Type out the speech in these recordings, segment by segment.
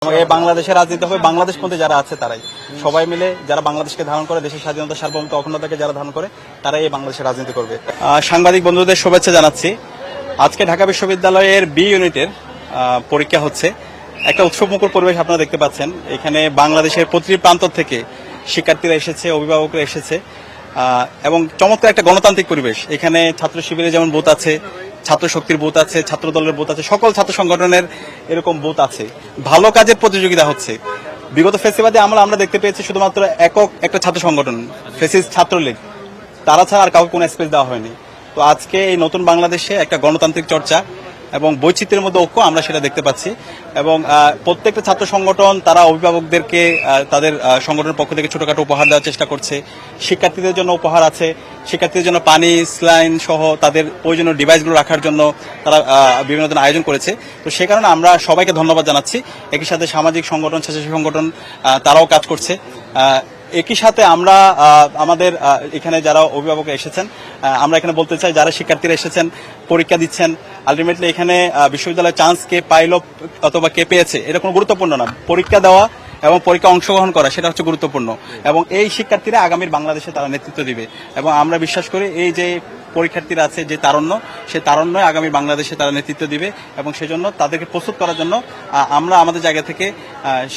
এই বাংলাদেশের রাজনীতি হবে বাংলাদেশ পন্থী যারা আছে তারাই সবাই মিলে যারা বাংলাদেশকে ধারণ করে দেশের স্বাধীনতা সার্বভৌমত্ব অখণ্ডতাকে যারা ধারণ করে তারাই এই বাংলাদেশের রাজনীতি করবে। সাংবাদিক বন্ধুদের শুভেচ্ছা জানাচ্ছি। আজকে ঢাকা বিশ্ববিদ্যালয়ের বি ইউনিটের পরীক্ষা হচ্ছে। একটা উৎসবমুখর পরিবেশ আপনারা দেখতে পাচ্ছেন। এখানে বাংলাদেশের প্রতিটি প্রান্ত থেকে শিক্ষার্থীরা এসেছে, অভিভাবকরা এসেছে এবং চমৎকার একটা গণতান্ত্রিক পরিবেশ। এখানে ছাত্র শিবিরে যেমন বুথ আছে, ছাত্র শক্তির বুথ আছে, ছাত্র দলের বুথ আছে, সকল ছাত্র সংগঠনের এরকম বুথ আছে। ভালো কাজের প্রতিযোগিতা হচ্ছে। বিগত ফেসিবাদে আমরা দেখতে পেয়েছি শুধুমাত্র একক একটা ছাত্র সংগঠন ফেসিস ছাত্রলীগ, তারা ছাড়া আর কাউকে কোনো স্পেস দেওয়া হয়নি। তো আজকে এই নতুন বাংলাদেশে একটা গণতান্ত্রিক চর্চা এবং বৈচিত্র্যের মধ্যে ঐক্য আমরা সেটা দেখতে পাচ্ছি। এবং প্রত্যেকটা ছাত্র সংগঠন তারা অভিভাবকদেরকে তাদের সংগঠনের পক্ষ থেকে ছোটখাটো উপহার দেওয়ার চেষ্টা করছে। শিক্ষার্থীদের জন্য উপহার আছে, শিক্ষার্থীদের জন্য পানি, স্লাইন সহ তাদের প্রয়োজনীয় ডিভাইসগুলো রাখার জন্য তারা বিভিন্ন ধরনের আয়োজন করেছে। তো সে কারণে আমরা সবাইকে ধন্যবাদ জানাচ্ছি। একই সাথে সামাজিক সংগঠন, স্বেচ্ছাসেবী সংগঠন তারাও কাজ করছে। একই সাথে আমরা আমাদের এখানে যারা অভিভাবক এসেছেন, আমরা এখানে বলতে চাই যারা শিক্ষার্থীরা এসেছেন পরীক্ষা দিচ্ছেন, আলটিমেটলি এখানে বিশ্ববিদ্যালয়ের চান্স কে পাইল অথবা কে পেয়েছে এটা কোনো গুরুত্বপূর্ণ না। পরীক্ষা দেওয়া এবং পরীক্ষা অংশগ্রহণ করা সেটা হচ্ছে গুরুত্বপূর্ণ। এবং এই শিক্ষার্থীরা আগামীর বাংলাদেশে তারা নেতৃত্ব দিবে এবং আমরা বিশ্বাস করি এই যে পরীক্ষার্থীরা আছে যে তারুণ্য, সেই তারুণ্যই আগামী বাংলাদেশে তারা নেতৃত্ব দিবে এবং সেজন্য তাদেরকে প্রস্তুত করার জন্য আমরা আমাদের জায়গা থেকে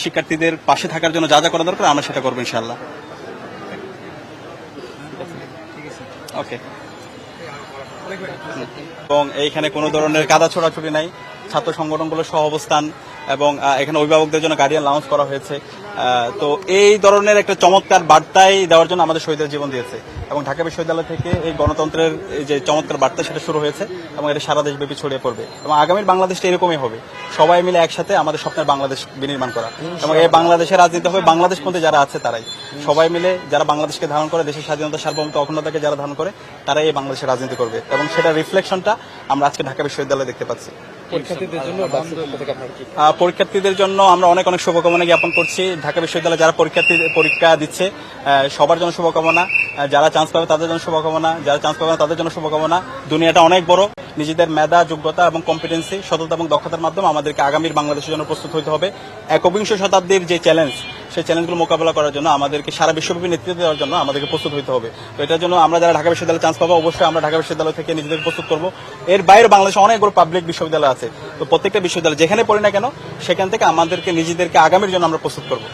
শিক্ষার্থীদের পাশে থাকার জন্য যা যা করা দরকার আমরা সেটা করবো ইনশাআল্লাহ। ওকে। এবং এইখানে কোনো ধরনের কাদা ছোড়াছুড়ি নাই। ছাত্র সংগঠনগুলোর সহ অবস্থান এবং এখানে অভিভাবকদের জন্য গার্ডিয়ান লঞ্চ করা হয়েছে। তো এই ধরনের একটা চমৎকার বার্তাই দেওয়ার জন্য আমাদের শহীদের জীবন দিয়েছে এবং ঢাকা বিশ্ববিদ্যালয় থেকে এই গণতন্ত্রের যে চমৎকার বার্তা সেটা শুরু হয়েছে এবং এটা সারা দেশব্যাপী ছড়িয়ে পড়বে এবং আগামীর বাংলাদেশটা এরকমই হবে, সবাই মিলে একসাথে আমাদের স্বপ্নের বাংলাদেশ বিনির্মাণ করা। এবং এই বাংলাদেশের রাজনীতি হবে বাংলাদেশ পন্থী যারা আছে তারাই সবাই মিলে যারা বাংলাদেশকে ধারণ করে দেশের স্বাধীনতা সার্বভৌমত্ব অখণ্ডতাকে যারা ধারণ করে তারাই এই বাংলাদেশের রাজনীতি করবে এবং সেটা রিফ্লেকশনটা আমরা আজকে ঢাকা বিশ্ববিদ্যালয়ে দেখতে পাচ্ছি। পরীক্ষার্থীদের জন্য আমরা অনেক অনেক শুভকামনা জ্ঞাপন করছি। ঢাকা বিশ্ববিদ্যালয়ে যারা পরীক্ষা দিচ্ছে সবার জন্য শুভকামনা, যারা চান্স পাবে তাদের জন্য শুভকামনা, যারা চান্স পাবে না তাদের জন্য শুভকামনা। দুনিয়াটা অনেক বড়, নিজেদের মেধা, যোগ্যতা এবং কম্পিটেন্সি, সততা এবং দক্ষতার মাধ্যমে আমাদেরকে আগামীর বাংলাদেশের জন্য প্রস্তুত হতে হবে। একবিংশ শতাব্দীর যে চ্যালেঞ্জ, সেই চ্যালেঞ্জগুলো মোকাবেলা করার জন্য আমাদেরকে সারা বিশ্বব্যাপী নেতৃত্ব দেওয়ার জন্য আমাদেরকে প্রস্তুত হতে হবে। তো এটার জন্য আমরা যারা ঢাকা বিশ্ববিদ্যালয়ে চান্স পাবো অবশ্যই আমরা ঢাকা বিশ্ববিদ্যালয় থেকে নিজেদের প্রস্তুত করবো। এর বাইরে বাংলাদেশে অনেকগুলো পাবলিক বিশ্ববিদ্যালয় আছে। তো প্রত্যেকটা বিশ্ববিদ্যালয় যেখানে পড়ি না কেন সেখান থেকে আমাদেরকে নিজেদেরকে আগামীর জন্য আমরা প্রস্তুত করবো।